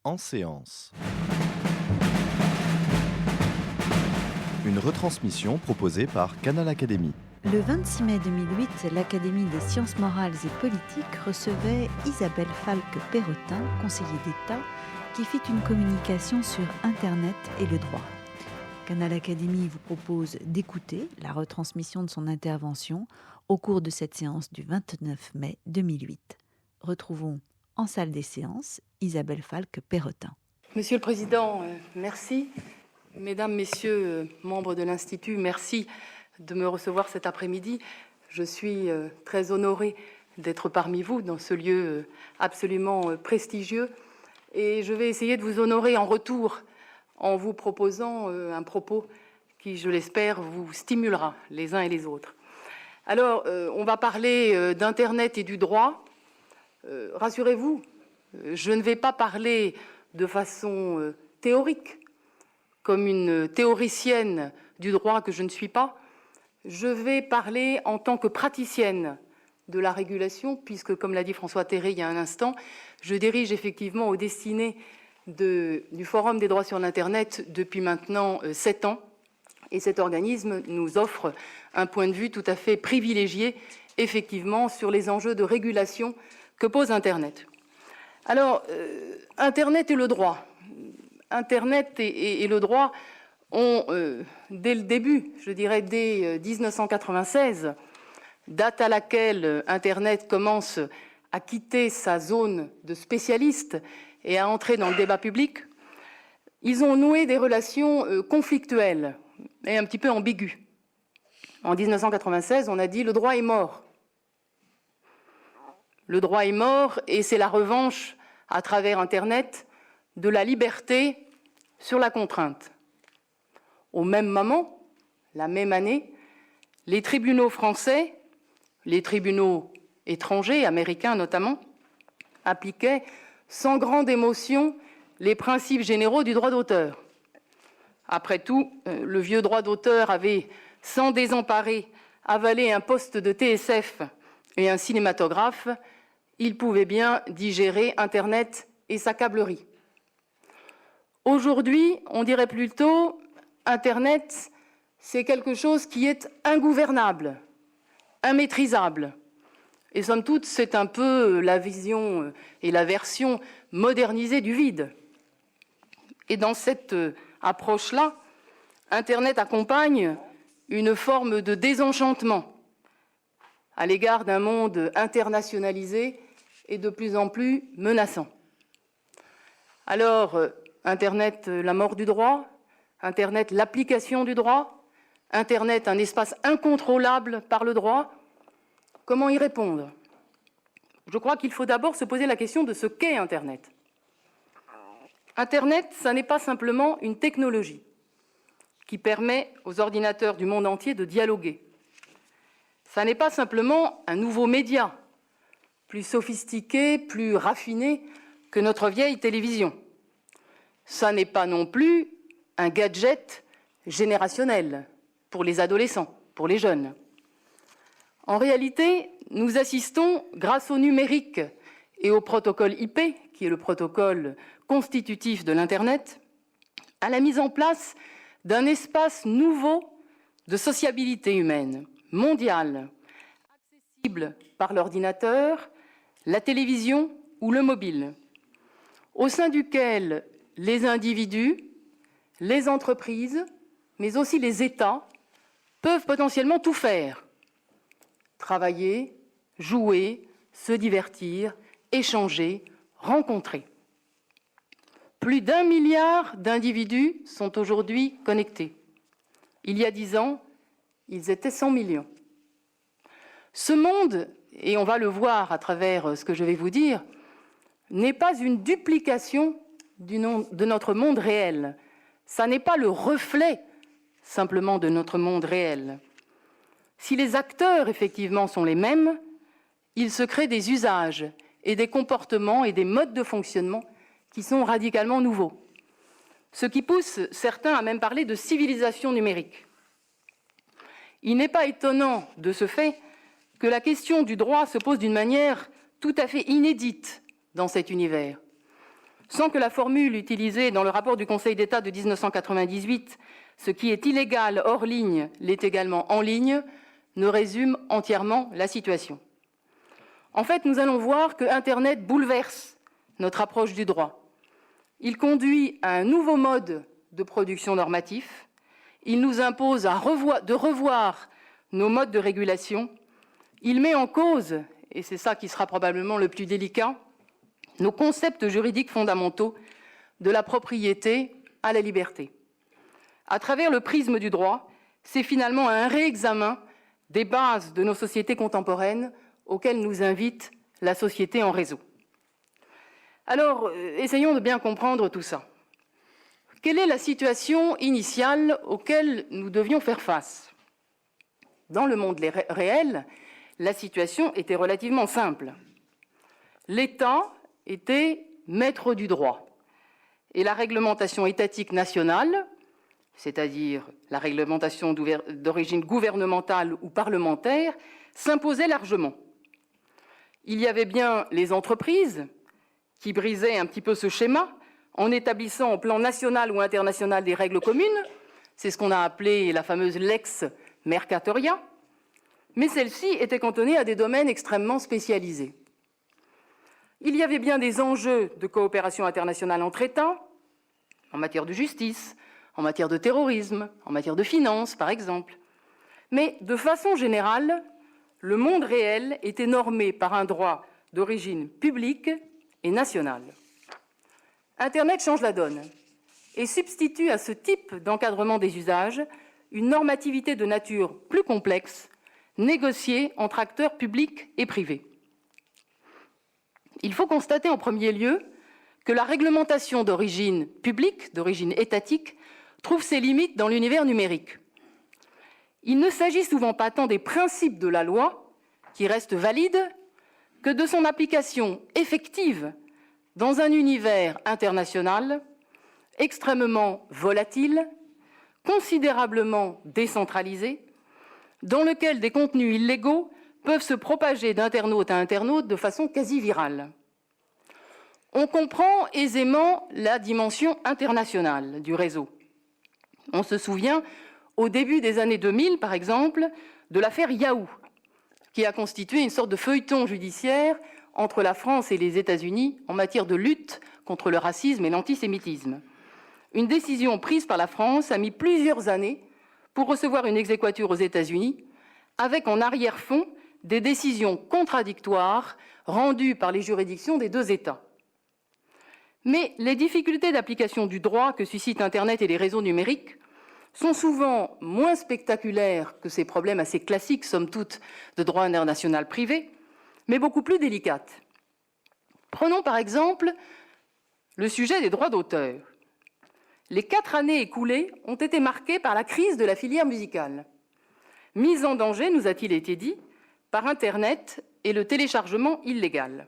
En séance. Une retransmission proposée par Canal Académie. Le 26 mai 2008, l'Académie des sciences morales et politiques recevait Isabelle Falque-Perrotin, conseiller d'État, qui fit une communication sur Internet et le droit. Canal Académie vous propose d'écouter la retransmission de son intervention au cours de cette séance du 29 mai 2008. Retrouvons en salle des séances Isabelle Falque-Perrotin. Monsieur le Président, merci. Mesdames, Messieurs, membres de l'Institut, merci de me recevoir cet après-midi. Je suis très honorée d'être parmi vous dans ce lieu absolument prestigieux. Et je vais essayer de vous honorer en retour en vous proposant un propos qui, je l'espère, vous stimulera les uns et les autres. Alors, on va parler d'Internet et du droit. Rassurez-vous, je ne vais pas parler de façon théorique, comme une théoricienne du droit que je ne suis pas. Je vais parler en tant que praticienne de la régulation, puisque, comme l'a dit François Terré il y a un instant, je dirige effectivement aux destinées du Forum des droits sur l'Internet depuis maintenant 7 ans. Et cet organisme nous offre un point de vue tout à fait privilégié, effectivement, sur les enjeux de régulation que pose Internet. Alors, Internet et le droit. Internet et le droit ont, dès le début, je dirais dès 1996, date à laquelle Internet commence à quitter sa zone de spécialiste et à entrer dans le débat public, ils ont noué des relations conflictuelles et un petit peu ambiguës. En 1996, on a dit « le droit est mort ». Le droit est mort et c'est la revanche, à travers Internet, de la liberté sur la contrainte. Au même moment, la même année, les tribunaux français, les tribunaux étrangers, américains notamment, appliquaient sans grande émotion les principes généraux du droit d'auteur. Après tout, le vieux droit d'auteur avait, sans désemparer, avalé un poste de TSF et un cinématographe. Il pouvait bien digérer Internet et sa câblerie. Aujourd'hui, on dirait plutôt Internet, c'est quelque chose qui est ingouvernable, immaîtrisable. Et somme toute, c'est un peu la vision et la version modernisée du vide. Et dans cette approche-là, Internet accompagne une forme de désenchantement à l'égard d'un monde internationalisé et de plus en plus menaçant. Alors, Internet, la mort du droit, Internet, l'application du droit, Internet, un espace incontrôlable par le droit, comment y répondre? Je crois qu'il faut d'abord se poser la question de ce qu'est Internet. Internet, ça n'est pas simplement une technologie qui permet aux ordinateurs du monde entier de dialoguer. Ça n'est pas simplement un nouveau média, plus sophistiqué, plus raffiné que notre vieille télévision. Ça n'est pas non plus un gadget générationnel pour les adolescents, pour les jeunes. En réalité, nous assistons, grâce au numérique et au protocole IP, qui est le protocole constitutif de l'Internet, à la mise en place d'un espace nouveau de sociabilité humaine, mondiale, accessible par l'ordinateur, la télévision ou le mobile, au sein duquel les individus, les entreprises, mais aussi les États, peuvent potentiellement tout faire. Travailler, jouer, se divertir, échanger, rencontrer. Plus d'1 milliard d'individus sont aujourd'hui connectés. Il y a 10 ans, ils étaient 100 millions. Ce monde, et on va le voir à travers ce que je vais vous dire, n'est pas une duplication de notre monde réel. Ça n'est pas le reflet simplement de notre monde réel. Si les acteurs, effectivement, sont les mêmes, il se crée des usages et des comportements et des modes de fonctionnement qui sont radicalement nouveaux. Ce qui pousse certains à même parler de civilisation numérique. Il n'est pas étonnant de ce fait que la question du droit se pose d'une manière tout à fait inédite dans cet univers. sans que la formule utilisée dans le rapport du Conseil d'État de 1998, ce qui est illégal hors ligne l'est également en ligne, ne résume entièrement la situation. En fait, nous allons voir que Internet bouleverse notre approche du droit. Il conduit à un nouveau mode de production normatif. Il nous impose de revoir nos modes de régulation. Il met en cause, et c'est ça qui sera probablement le plus délicat, nos concepts juridiques fondamentaux de la propriété à la liberté. À travers le prisme du droit, c'est finalement un réexamen des bases de nos sociétés contemporaines auxquelles nous invite la société en réseau. Alors, essayons de bien comprendre tout ça. Quelle est la situation initiale auquel nous devions faire face? Dans le monde réel, la situation était relativement simple. L'État était maître du droit et la réglementation étatique nationale, c'est-à-dire la réglementation d'origine gouvernementale ou parlementaire, s'imposait largement. Il y avait bien les entreprises qui brisaient un petit peu ce schéma en établissant au plan national ou international des règles communes. C'est ce qu'on a appelé la fameuse lex mercatoria. Mais celle-ci était cantonnée à des domaines extrêmement spécialisés. Il y avait bien des enjeux de coopération internationale entre États, en matière de justice, en matière de terrorisme, en matière de finances, par exemple. Mais de façon générale, le monde réel était normé par un droit d'origine publique et nationale. Internet change la donne et substitue à ce type d'encadrement des usages une normativité de nature plus complexe, négociée entre acteurs publics et privés. Il faut constater en premier lieu que la réglementation d'origine publique, d'origine étatique, trouve ses limites dans l'univers numérique. Il ne s'agit souvent pas tant des principes de la loi, qui restent valides, que de son application effective dans un univers international extrêmement volatile, considérablement décentralisé, dans lequel des contenus illégaux peuvent se propager d'internaute à internaute de façon quasi virale. On comprend aisément la dimension internationale du réseau. On se souvient, au début des années 2000, par exemple, de l'affaire Yahoo, qui a constitué une sorte de feuilleton judiciaire entre la France et les États-Unis en matière de lutte contre le racisme et l'antisémitisme. Une décision prise par la France a mis plusieurs années pour recevoir une exequatur aux États-Unis, avec en arrière-fond des décisions contradictoires rendues par les juridictions des deux États. Mais les difficultés d'application du droit que suscitent Internet et les réseaux numériques sont souvent moins spectaculaires que ces problèmes assez classiques, somme toute, de droit international privé, mais beaucoup plus délicates. Prenons par exemple le sujet des droits d'auteur. Les 4 années écoulées ont été marquées par la crise de la filière musicale, mise en danger, nous a-t-il été dit, par Internet et le téléchargement illégal.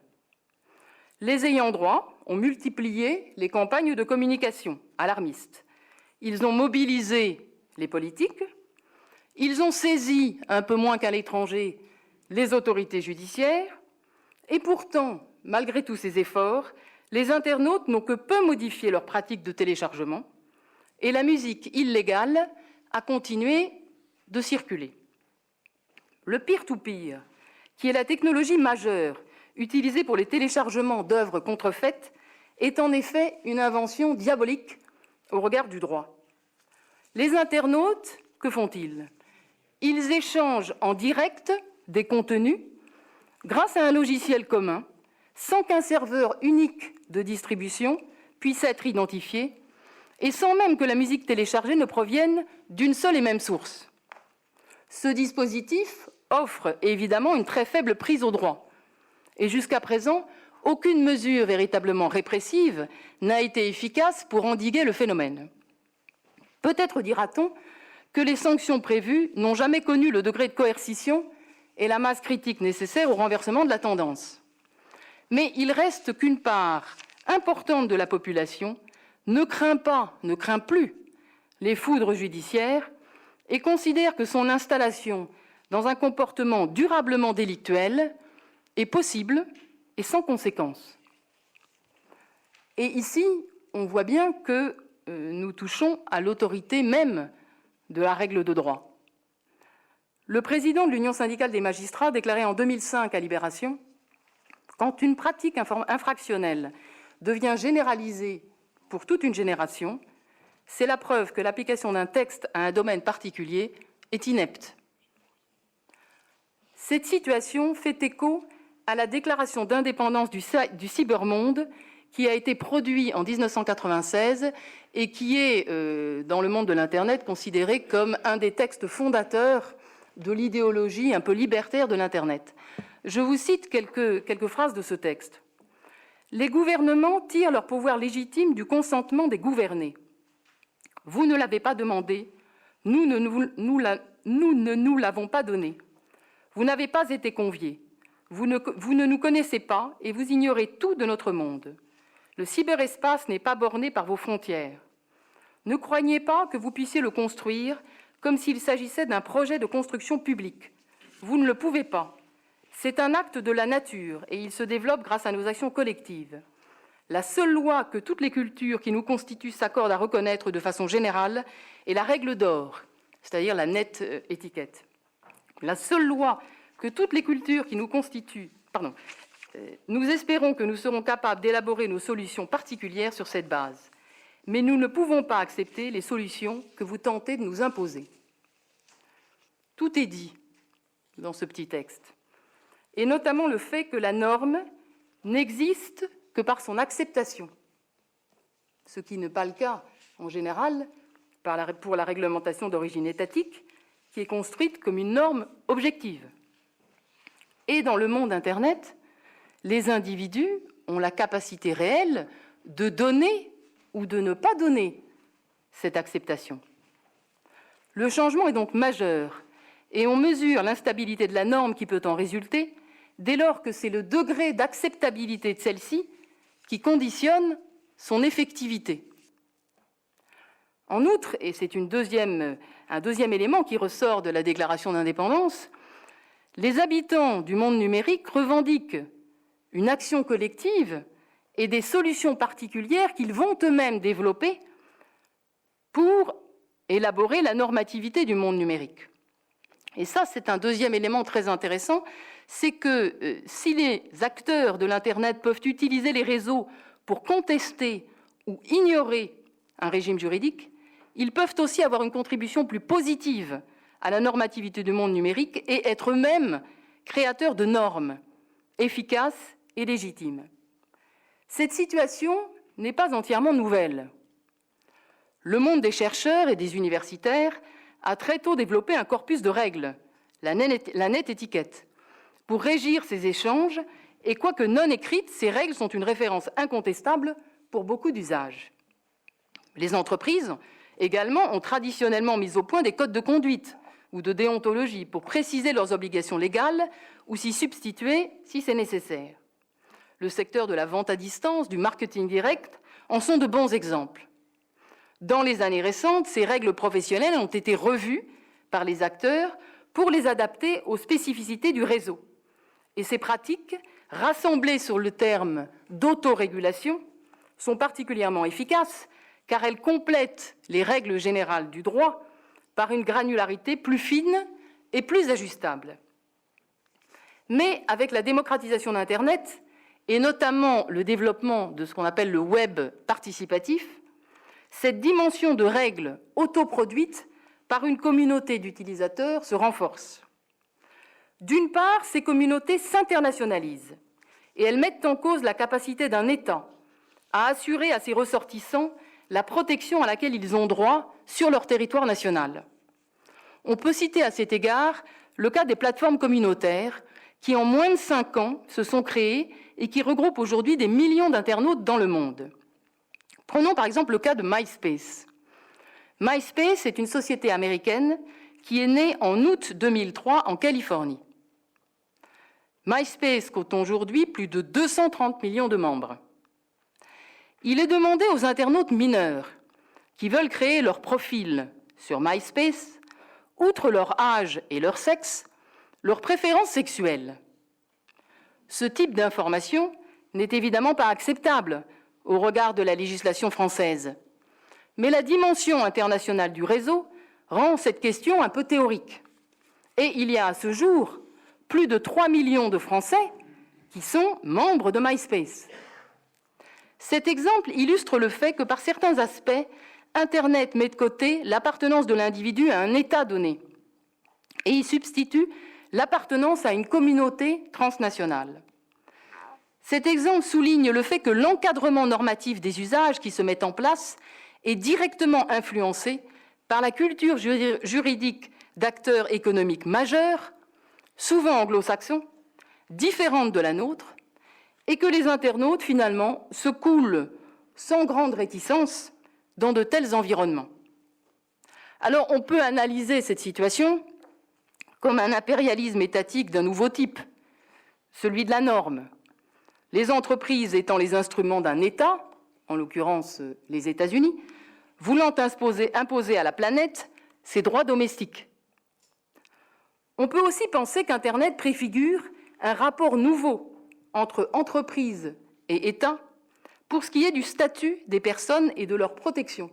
Les ayants droit ont multiplié les campagnes de communication alarmistes. Ils ont mobilisé les politiques, ils ont saisi, un peu moins qu'à l'étranger, les autorités judiciaires, et pourtant, malgré tous ces efforts, les internautes n'ont que peu modifié leurs pratiques de téléchargement, et la musique illégale a continué de circuler. Le peer-to-peer, qui est la technologie majeure utilisée pour les téléchargements d'œuvres contrefaites, est en effet une invention diabolique au regard du droit. Les internautes, que font-ils? Ils échangent en direct des contenus grâce à un logiciel commun, sans qu'un serveur unique de distribution puisse être identifié et sans même que la musique téléchargée ne provienne d'une seule et même source. Ce dispositif offre évidemment une très faible prise au droit. Et jusqu'à présent, aucune mesure véritablement répressive n'a été efficace pour endiguer le phénomène. Peut-être dira-t-on que les sanctions prévues n'ont jamais connu le degré de coercition et la masse critique nécessaire au renversement de la tendance. Mais il reste qu'une part importante de la population ne craint plus les foudres judiciaires et considère que son installation dans un comportement durablement délictuel est possible et sans conséquence. Et ici, on voit bien que nous touchons à l'autorité même de la règle de droit. Le président de l'Union syndicale des magistrats déclarait en 2005 à Libération « Quand une pratique infractionnelle devient généralisée pour toute une génération, c'est la preuve que l'application d'un texte à un domaine particulier est inepte. » Cette situation fait écho à la déclaration d'indépendance du cybermonde qui a été produit en 1996 et qui est, dans le monde de l'Internet, considéré comme un des textes fondateurs de l'idéologie un peu libertaire de l'Internet. Je vous cite quelques phrases de ce texte. « Les gouvernements tirent leur pouvoir légitime du consentement des gouvernés. Vous ne l'avez pas demandé, nous ne nous l'avons pas donné. Vous n'avez pas été conviés. Vous ne nous connaissez pas et vous ignorez tout de notre monde. Le cyberespace n'est pas borné par vos frontières. Ne croyez pas que vous puissiez le construire comme s'il s'agissait d'un projet de construction publique. Vous ne le pouvez pas. C'est un acte de la nature et il se développe grâce à nos actions collectives. La seule loi que toutes les cultures qui nous constituent s'accordent à reconnaître de façon générale est la règle d'or, c'est-à-dire la net étiquette. La seule loi que toutes les cultures qui nous constituent... Nous espérons que nous serons capables d'élaborer nos solutions particulières sur cette base. Mais nous ne pouvons pas accepter les solutions que vous tentez de nous imposer. Tout est dit dans ce petit texte, et notamment le fait que la norme n'existe que par son acceptation, ce qui n'est pas le cas en général pour la réglementation d'origine étatique, qui est construite comme une norme objective. Et dans le monde Internet, les individus ont la capacité réelle de donner ou de ne pas donner cette acceptation. Le changement est donc majeur et on mesure l'instabilité de la norme qui peut en résulter dès lors que c'est le degré d'acceptabilité de celle-ci qui conditionne son effectivité. En outre, et c'est un deuxième élément qui ressort de la déclaration d'indépendance, les habitants du monde numérique revendiquent une action collective et des solutions particulières qu'ils vont eux-mêmes développer pour élaborer la normativité du monde numérique. Et ça, c'est un deuxième élément très intéressant, c'est que si les acteurs de l'Internet peuvent utiliser les réseaux pour contester ou ignorer un régime juridique, ils peuvent aussi avoir une contribution plus positive à la normativité du monde numérique et être eux-mêmes créateurs de normes efficaces et légitimes. Cette situation n'est pas entièrement nouvelle. Le monde des chercheurs et des universitaires a très tôt développé un corpus de règles, la net étiquette, pour régir ces échanges, et quoique non écrites, ces règles sont une référence incontestable pour beaucoup d'usages. Les entreprises, également, ont traditionnellement mis au point des codes de conduite ou de déontologie pour préciser leurs obligations légales ou s'y substituer si c'est nécessaire. Le secteur de la vente à distance, du marketing direct, en sont de bons exemples. Dans les années récentes, ces règles professionnelles ont été revues par les acteurs pour les adapter aux spécificités du réseau. Et ces pratiques, rassemblées sur le terme d'autorégulation, sont particulièrement efficaces car elles complètent les règles générales du droit par une granularité plus fine et plus ajustable. Mais avec la démocratisation d'Internet, et notamment le développement de ce qu'on appelle le web participatif, cette dimension de règles autoproduites par une communauté d'utilisateurs se renforce. D'une part, ces communautés s'internationalisent et elles mettent en cause la capacité d'un État à assurer à ses ressortissants la protection à laquelle ils ont droit sur leur territoire national. On peut citer à cet égard le cas des plateformes communautaires qui, en moins de 5 ans, se sont créées et qui regroupent aujourd'hui des millions d'internautes dans le monde. Prenons par exemple le cas de MySpace. MySpace est une société américaine qui est née en août 2003 en Californie. MySpace compte aujourd'hui plus de 230 millions de membres. Il est demandé aux internautes mineurs qui veulent créer leur profil sur MySpace, outre leur âge et leur sexe, leurs préférences sexuelles. Ce type d'information n'est évidemment pas acceptable au regard de la législation française. Mais la dimension internationale du réseau rend cette question un peu théorique. Et il y a à ce jour plus de 3 millions de Français qui sont membres de MySpace. Cet exemple illustre le fait que, par certains aspects, Internet met de côté l'appartenance de l'individu à un État donné et y substitue l'appartenance à une communauté transnationale. Cet exemple souligne le fait que l'encadrement normatif des usages qui se mettent en place est directement influencé par la culture juridique d'acteurs économiques majeurs, souvent anglo-saxons, différente de la nôtre, et que les internautes, finalement, se coulent sans grande réticence dans de tels environnements. Alors, on peut analyser cette situation comme un impérialisme étatique d'un nouveau type, celui de la norme, les entreprises étant les instruments d'un État, en l'occurrence les États-Unis, voulant imposer à la planète ses droits domestiques. On peut aussi penser qu'Internet préfigure un rapport nouveau entre entreprises et État pour ce qui est du statut des personnes et de leur protection.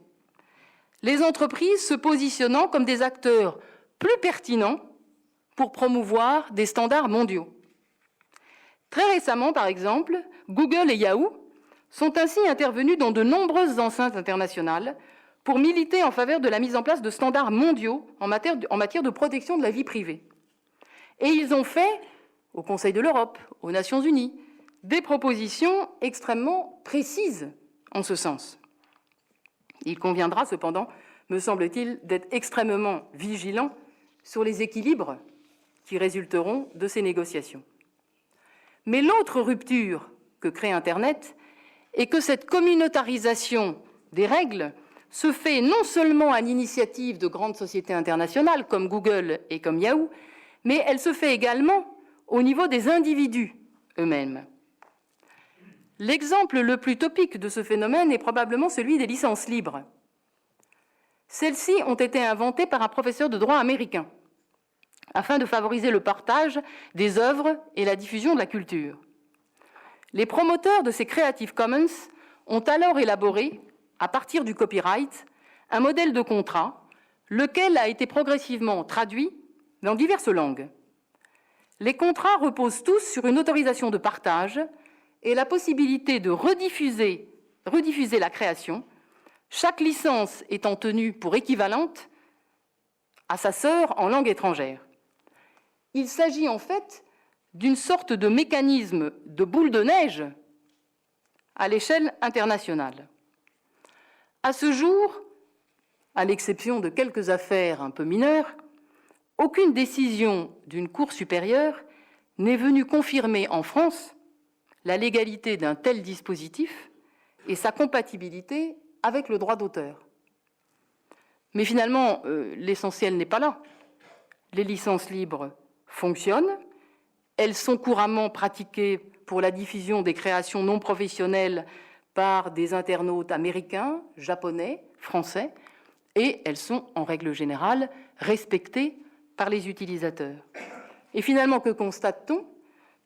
Les entreprises se positionnant comme des acteurs plus pertinents pour promouvoir des standards mondiaux. Très récemment, par exemple, Google et Yahoo sont ainsi intervenus dans de nombreuses enceintes internationales pour militer en faveur de la mise en place de standards mondiaux en matière de protection de la vie privée. Et ils ont fait, au Conseil de l'Europe, aux Nations Unies, des propositions extrêmement précises en ce sens. Il conviendra cependant, me semble-t-il, d'être extrêmement vigilant sur les équilibres qui résulteront de ces négociations. Mais l'autre rupture que crée Internet est que cette communautarisation des règles se fait non seulement à l'initiative de grandes sociétés internationales comme Google et comme Yahoo, mais elle se fait également au niveau des individus eux-mêmes. L'exemple le plus topique de ce phénomène est probablement celui des licences libres. Celles-ci ont été inventées par un professeur de droit américain afin de favoriser le partage des œuvres et la diffusion de la culture. Les promoteurs de ces Creative Commons ont alors élaboré, à partir du copyright, un modèle de contrat, lequel a été progressivement traduit dans diverses langues. Les contrats reposent tous sur une autorisation de partage et la possibilité de rediffuser la création, chaque licence étant tenue pour équivalente à sa sœur en langue étrangère. Il s'agit en fait d'une sorte de mécanisme de boule de neige à l'échelle internationale. À ce jour, à l'exception de quelques affaires un peu mineures, aucune décision d'une cour supérieure n'est venue confirmer en France la légalité d'un tel dispositif et sa compatibilité avec le droit d'auteur. Mais finalement, l'essentiel n'est pas là. Les licences libres fonctionnent, elles sont couramment pratiquées pour la diffusion des créations non professionnelles par des internautes américains, japonais, français, et elles sont en règle générale respectées par les utilisateurs. Et finalement, que constate-t-on?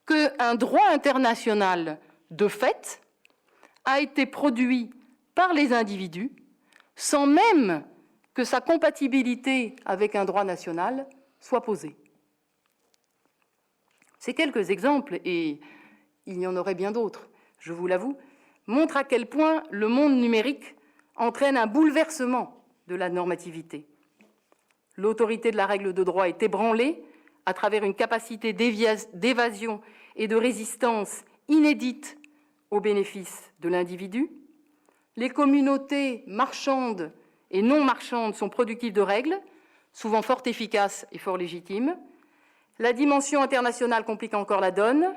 Qu'un droit international de fait a été produit par les individus sans même que sa compatibilité avec un droit national soit posée. Ces quelques exemples, et il y en aurait bien d'autres, je vous l'avoue, montrent à quel point le monde numérique entraîne un bouleversement de la normativité. L'autorité de la règle de droit est ébranlée à travers une capacité d'évasion et de résistance inédite au bénéfice de l'individu. Les communautés marchandes et non marchandes sont productives de règles, souvent fort efficaces et fort légitimes. La dimension internationale complique encore la donne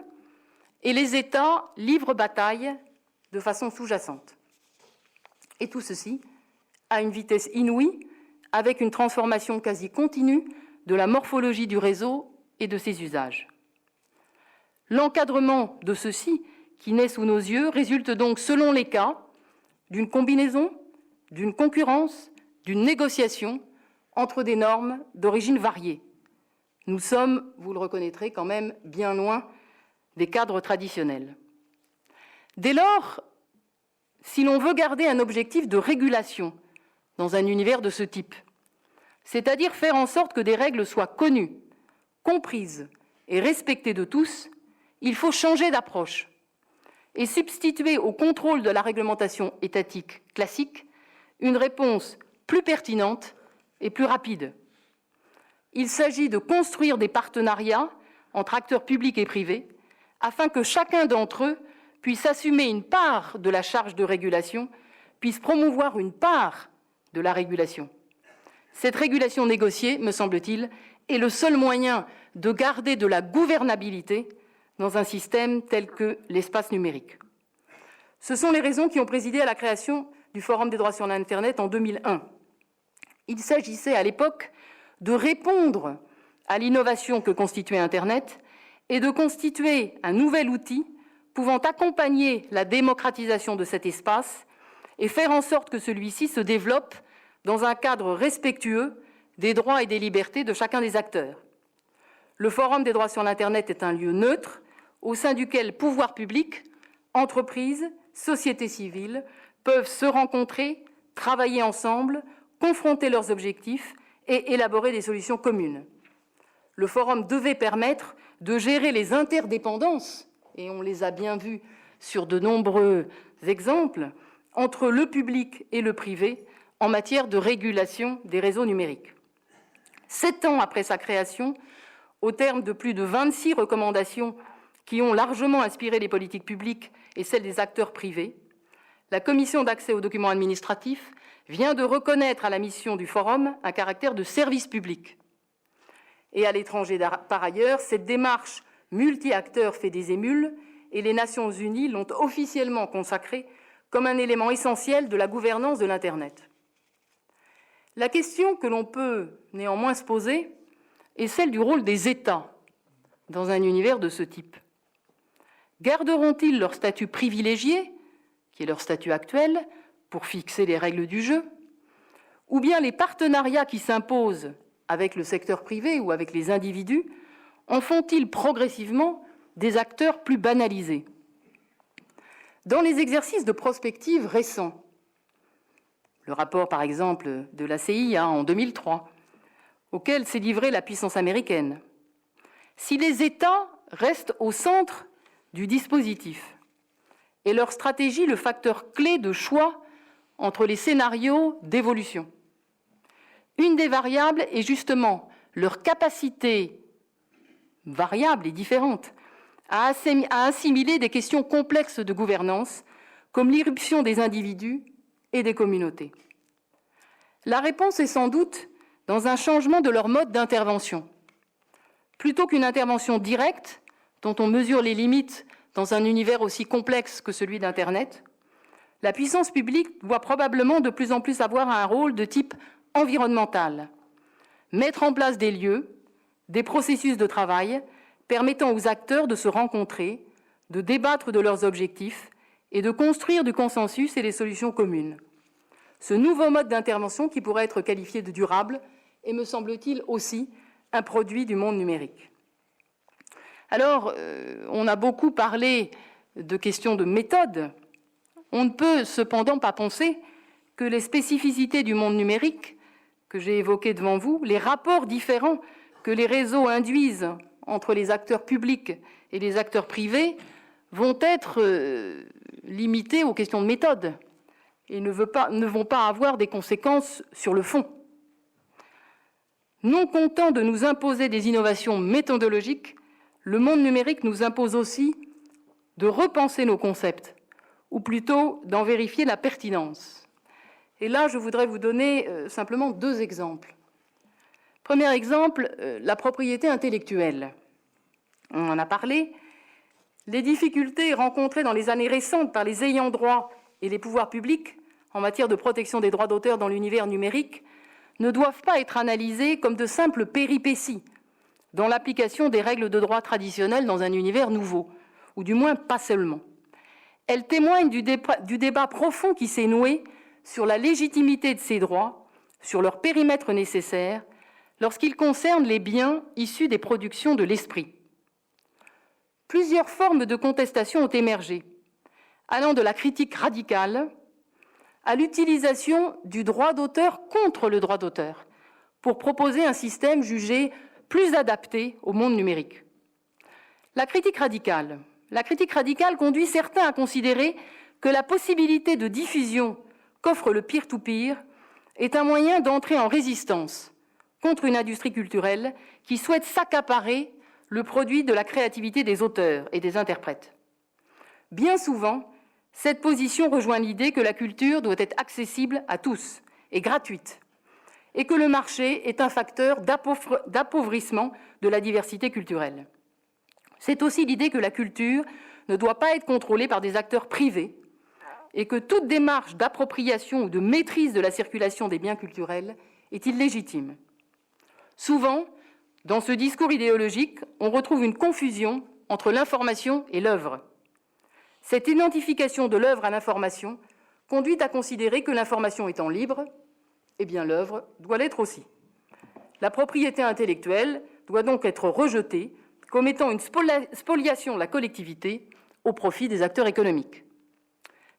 et les États livrent bataille de façon sous-jacente. Et tout ceci à une vitesse inouïe, avec une transformation quasi continue de la morphologie du réseau et de ses usages. L'encadrement de ceci, qui naît sous nos yeux, résulte donc, selon les cas, d'une combinaison, d'une concurrence, d'une négociation entre des normes d'origine variée. Nous sommes, vous le reconnaîtrez, quand même bien loin des cadres traditionnels. Dès lors, si l'on veut garder un objectif de régulation dans un univers de ce type, c'est-à-dire faire en sorte que des règles soient connues, comprises et respectées de tous, il faut changer d'approche et substituer au contrôle de la réglementation étatique classique une réponse plus pertinente et plus rapide. Il s'agit de construire des partenariats entre acteurs publics et privés afin que chacun d'entre eux puisse assumer une part de la charge de régulation, puisse promouvoir une part de la régulation. Cette régulation négociée, me semble-t-il, est le seul moyen de garder de la gouvernabilité dans un système tel que l'espace numérique. Ce sont les raisons qui ont présidé à la création du Forum des droits sur l'Internet en 2001. Il s'agissait à l'époque de répondre à l'innovation que constituait Internet et de constituer un nouvel outil pouvant accompagner la démocratisation de cet espace et faire en sorte que celui-ci se développe dans un cadre respectueux des droits et des libertés de chacun des acteurs. Le Forum des droits sur l'Internet est un lieu neutre au sein duquel pouvoir public, entreprises, société civile peuvent se rencontrer, travailler ensemble, confronter leurs objectifs et élaborer des solutions communes. Le Forum devait permettre de gérer les interdépendances, et on les a bien vues sur de nombreux exemples, entre le public et le privé en matière de régulation des réseaux numériques. 7 ans après sa création, au terme de plus de 26 recommandations qui ont largement inspiré les politiques publiques et celles des acteurs privés, la Commission d'accès aux documents administratifs vient de reconnaître à la mission du Forum un caractère de service public. Et à l'étranger, par ailleurs, cette démarche multi-acteurs fait des émules et les Nations Unies l'ont officiellement consacrée comme un élément essentiel de la gouvernance de l'Internet. La question que l'on peut néanmoins se poser est celle du rôle des États dans un univers de ce type. Garderont-ils leur statut privilégié, qui est leur statut actuel, pour fixer les règles du jeu, ou bien les partenariats qui s'imposent avec le secteur privé ou avec les individus en font-ils progressivement des acteurs plus banalisés? Dans les exercices de prospective récents, le rapport par exemple de la CIA en 2003, auquel s'est livrée la puissance américaine, si les États restent au centre du dispositif et leur stratégie le facteur clé de choix entre les scénarios d'évolution, une des variables est justement leur capacité variable et différente à assimiler des questions complexes de gouvernance comme l'irruption des individus et des communautés. La réponse est sans doute dans un changement de leur mode d'intervention. Plutôt qu'une intervention directe, dont on mesure les limites dans un univers aussi complexe que celui d'Internet, la puissance publique doit probablement de plus en plus avoir un rôle de type environnemental, mettre en place des lieux, des processus de travail permettant aux acteurs de se rencontrer, de débattre de leurs objectifs et de construire du consensus et des solutions communes. Ce nouveau mode d'intervention qui pourrait être qualifié de durable est, me semble-t-il, aussi un produit du monde numérique. Alors, on a beaucoup parlé de questions de méthode. On ne peut cependant pas penser que les spécificités du monde numérique que j'ai évoquées devant vous, les rapports différents que les réseaux induisent entre les acteurs publics et les acteurs privés, vont être limités aux questions de méthode et ne vont pas avoir des conséquences sur le fond. Non content de nous imposer des innovations méthodologiques, le monde numérique nous impose aussi de repenser nos concepts, ou plutôt d'en vérifier la pertinence. Et là, je voudrais vous donner simplement 2 exemples. Premier exemple, la propriété intellectuelle. On en a parlé. Les difficultés rencontrées dans les années récentes par les ayants droit et les pouvoirs publics en matière de protection des droits d'auteur dans l'univers numérique ne doivent pas être analysées comme de simples péripéties dans l'application des règles de droit traditionnelles dans un univers nouveau, ou du moins pas seulement. Elles témoignent du débat profond qui s'est noué sur la légitimité de ces droits, sur leur périmètre nécessaire, lorsqu'ils concernent les biens issus des productions de l'esprit. Plusieurs formes de contestation ont émergé, allant de la critique radicale à l'utilisation du droit d'auteur contre le droit d'auteur pour proposer un système jugé plus adapté au monde numérique. La critique radicale conduit certains à considérer que la possibilité de diffusion qu'offre le peer-to-peer est un moyen d'entrer en résistance contre une industrie culturelle qui souhaite s'accaparer le produit de la créativité des auteurs et des interprètes. Bien souvent, cette position rejoint l'idée que la culture doit être accessible à tous et gratuite, et que le marché est un facteur d'appauvrissement de la diversité culturelle. C'est aussi l'idée que la culture ne doit pas être contrôlée par des acteurs privés et que toute démarche d'appropriation ou de maîtrise de la circulation des biens culturels est illégitime. Souvent, dans ce discours idéologique, on retrouve une confusion entre l'information et l'œuvre. Cette identification de l'œuvre à l'information conduit à considérer que l'information étant libre, eh bien l'œuvre doit l'être aussi. La propriété intellectuelle doit donc être rejetée comme étant une spoliation de la collectivité au profit des acteurs économiques.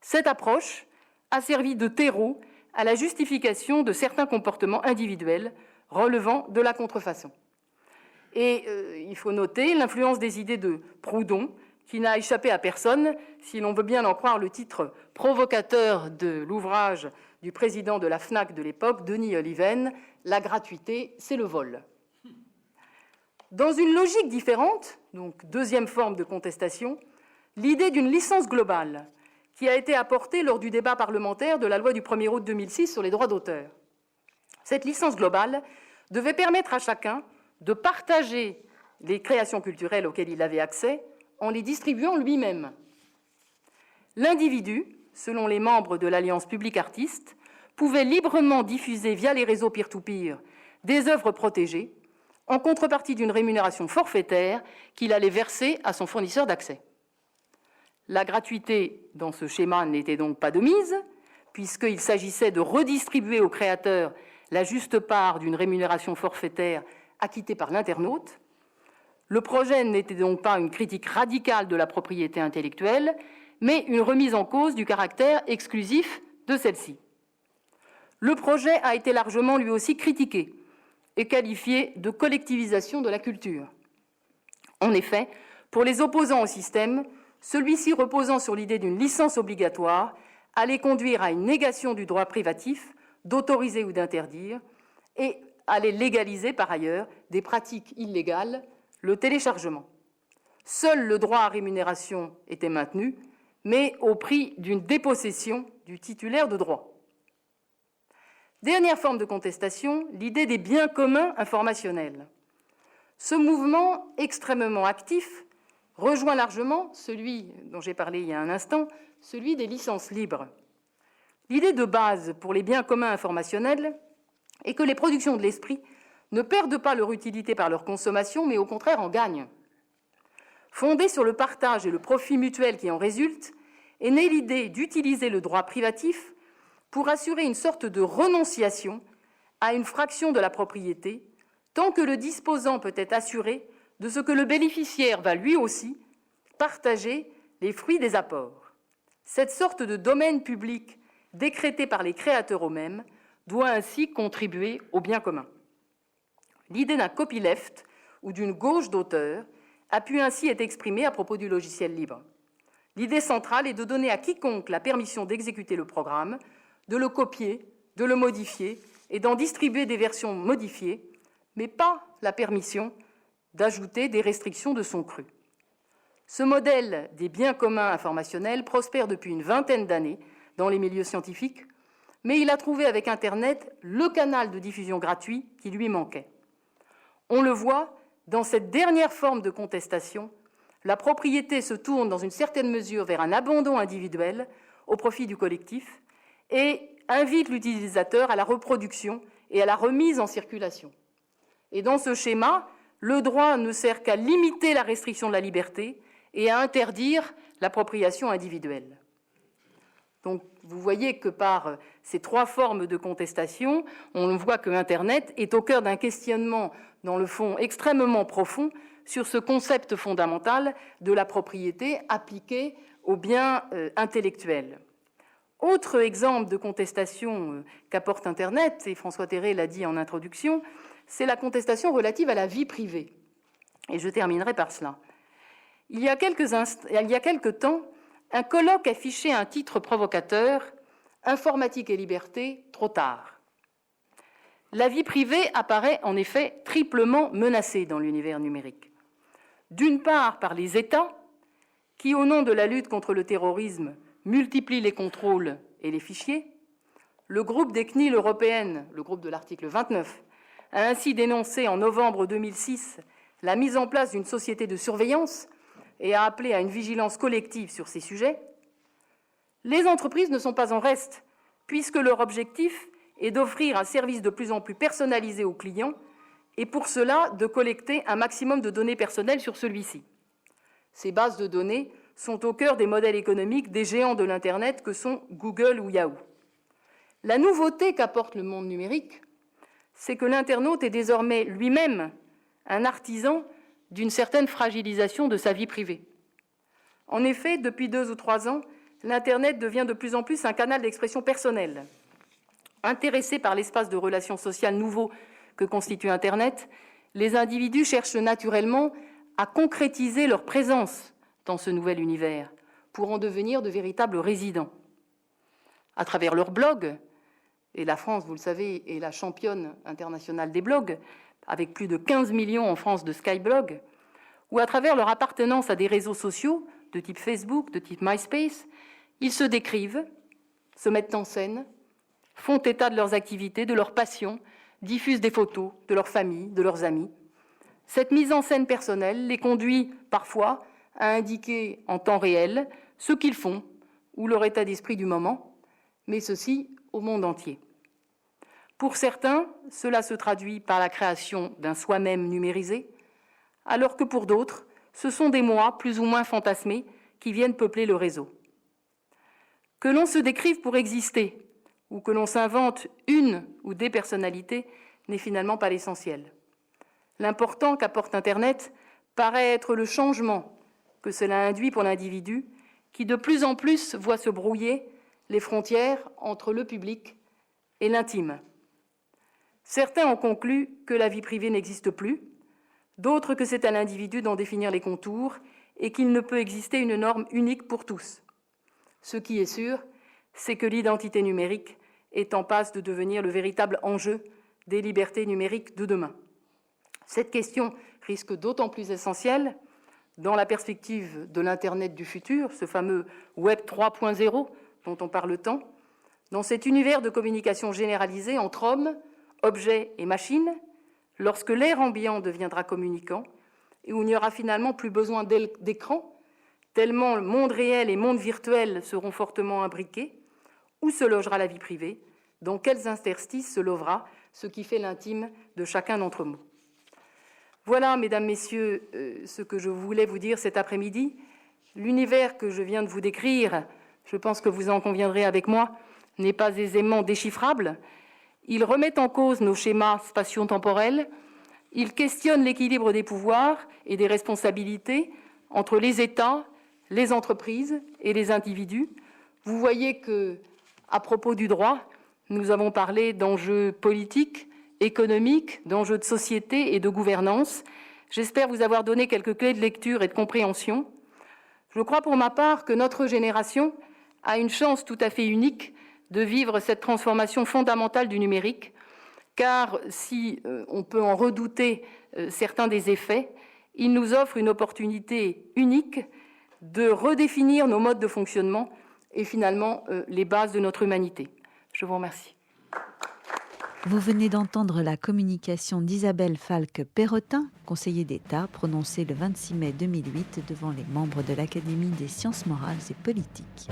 Cette approche a servi de terreau à la justification de certains comportements individuels relevant de la contrefaçon. Et il faut noter l'influence des idées de Proudhon, qui n'a échappé à personne, si l'on veut bien en croire le titre provocateur de l'ouvrage du président de la FNAC de l'époque, Denis Oliven, « La gratuité, c'est le vol ». Dans une logique différente, donc deuxième forme de contestation, l'idée d'une licence globale qui a été apportée lors du débat parlementaire de la loi du 1er août 2006 sur les droits d'auteur. Cette licence globale devait permettre à chacun de partager les créations culturelles auxquelles il avait accès en les distribuant lui-même. L'individu, selon les membres de l'Alliance Public Artistes, pouvait librement diffuser via les réseaux peer-to-peer des œuvres protégées en contrepartie d'une rémunération forfaitaire qu'il allait verser à son fournisseur d'accès. La gratuité dans ce schéma n'était donc pas de mise, puisqu'il s'agissait de redistribuer aux créateurs la juste part d'une rémunération forfaitaire acquittée par l'internaute. Le projet n'était donc pas une critique radicale de la propriété intellectuelle, mais une remise en cause du caractère exclusif de celle-ci. Le projet a été largement lui aussi critiqué et qualifié de collectivisation de la culture. En effet, pour les opposants au système, celui-ci reposant sur l'idée d'une licence obligatoire allait conduire à une négation du droit privatif d'autoriser ou d'interdire et allait légaliser par ailleurs des pratiques illégales, le téléchargement. Seul le droit à rémunération était maintenu, mais au prix d'une dépossession du titulaire de droit. Dernière forme de contestation, l'idée des biens communs informationnels. Ce mouvement extrêmement actif rejoint largement celui dont j'ai parlé il y a un instant, celui des licences libres. L'idée de base pour les biens communs informationnels est que les productions de l'esprit ne perdent pas leur utilité par leur consommation, mais au contraire en gagnent. Fondée sur le partage et le profit mutuel qui en résulte, est née l'idée d'utiliser le droit privatif pour assurer une sorte de renonciation à une fraction de la propriété, tant que le disposant peut être assuré de ce que le bénéficiaire va lui aussi partager les fruits des apports. Cette sorte de domaine public décrété par les créateurs eux-mêmes doit ainsi contribuer au bien commun. L'idée d'un copyleft ou d'une gauche d'auteur a pu ainsi être exprimée à propos du logiciel libre. L'idée centrale est de donner à quiconque la permission d'exécuter le programme, de le copier, de le modifier et d'en distribuer des versions modifiées, mais pas la permission d'ajouter des restrictions de son cru. Ce modèle des biens communs informationnels prospère depuis une vingtaine d'années dans les milieux scientifiques, mais il a trouvé avec Internet le canal de diffusion gratuit qui lui manquait. On le voit, dans cette dernière forme de contestation, la propriété se tourne dans une certaine mesure vers un abandon individuel au profit du collectif et invite l'utilisateur à la reproduction et à la remise en circulation. Et dans ce schéma, le droit ne sert qu'à limiter la restriction de la liberté et à interdire l'appropriation individuelle. Donc, vous voyez que par ces trois formes de contestation, on voit que Internet est au cœur d'un questionnement, dans le fond, extrêmement profond sur ce concept fondamental de la propriété appliquée aux biens intellectuels. Autre exemple de contestation qu'apporte Internet, et François Terré l'a dit en introduction, c'est la contestation relative à la vie privée. Et je terminerai par cela. Il y a quelque temps, un colloque affichait un titre provocateur « Informatique et liberté, trop tard ». La vie privée apparaît en effet triplement menacée dans l'univers numérique. D'une part par les États, qui au nom de la lutte contre le terrorisme multiplient les contrôles et les fichiers. Le groupe des CNIL européennes, le groupe de l'article 29, a ainsi dénoncé en novembre 2006 la mise en place d'une société de surveillance et a appelé à une vigilance collective sur ces sujets. Les entreprises ne sont pas en reste, puisque leur objectif est d'offrir un service de plus en plus personnalisé aux clients et pour cela de collecter un maximum de données personnelles sur celui-ci. Ces bases de données sont au cœur des modèles économiques des géants de l'Internet que sont Google ou Yahoo. La nouveauté qu'apporte le monde numérique, c'est que l'internaute est désormais lui-même un artisan d'une certaine fragilisation de sa vie privée. En effet, depuis 2 ou 3 ans, l'Internet devient de plus en plus un canal d'expression personnelle. Intéressés par l'espace de relations sociales nouveau que constitue Internet, les individus cherchent naturellement à concrétiser leur présence dans ce nouvel univers pour en devenir de véritables résidents. À travers leurs blogs, et la France, vous le savez, est la championne internationale des blogs, avec plus de 15 millions en France de Skyblog, ou à travers leur appartenance à des réseaux sociaux de type Facebook, de type MySpace, ils se décrivent, se mettent en scène, font état de leurs activités, de leurs passions, diffusent des photos de leur famille, de leurs amis. Cette mise en scène personnelle les conduit parfois à indiquer en temps réel ce qu'ils font ou leur état d'esprit du moment, mais ceci au monde entier. Pour certains, cela se traduit par la création d'un soi-même numérisé, alors que pour d'autres, ce sont des moi plus ou moins fantasmés qui viennent peupler le réseau. Que l'on se décrive pour exister ou que l'on s'invente une ou des personnalités n'est finalement pas l'essentiel. L'important qu'apporte Internet paraît être le changement que cela induit pour l'individu qui de plus en plus voit se brouiller les frontières entre le public et l'intime. Certains ont conclu que la vie privée n'existe plus, d'autres que c'est à l'individu d'en définir les contours et qu'il ne peut exister une norme unique pour tous. Ce qui est sûr, c'est que l'identité numérique est en passe de devenir le véritable enjeu des libertés numériques de demain. Cette question risque d'autant plus essentielle dans la perspective de l'Internet du futur, ce fameux Web 3.0 dont on parle tant, dans cet univers de communication généralisée entre hommes, objets et machines, lorsque l'air ambiant deviendra communicant et où il n'y aura finalement plus besoin d'écran, tellement le monde réel et le monde virtuel seront fortement imbriqués. Où se logera la vie privée? Dans quels interstices se logera ce qui fait l'intime de chacun d'entre nous? Voilà, mesdames, messieurs, ce que je voulais vous dire cet après-midi. L'univers que je viens de vous décrire, je pense que vous en conviendrez avec moi, n'est pas aisément déchiffrable. Il remet en cause nos schémas spatio-temporels. Il questionne l'équilibre des pouvoirs et des responsabilités entre les États, les entreprises et les individus. Vous voyez que, à propos du droit, nous avons parlé d'enjeux politiques, économiques, d'enjeux de société et de gouvernance. J'espère vous avoir donné quelques clés de lecture et de compréhension. Je crois pour ma part que notre génération a une chance tout à fait unique de vivre cette transformation fondamentale du numérique, car si on peut en redouter certains des effets, il nous offre une opportunité unique de redéfinir nos modes de fonctionnement et finalement les bases de notre humanité. Je vous remercie. Vous venez d'entendre la communication d'Isabelle Falque-Perrotin, conseiller d'État, prononcée le 26 mai 2008 devant les membres de l'Académie des sciences morales et politiques.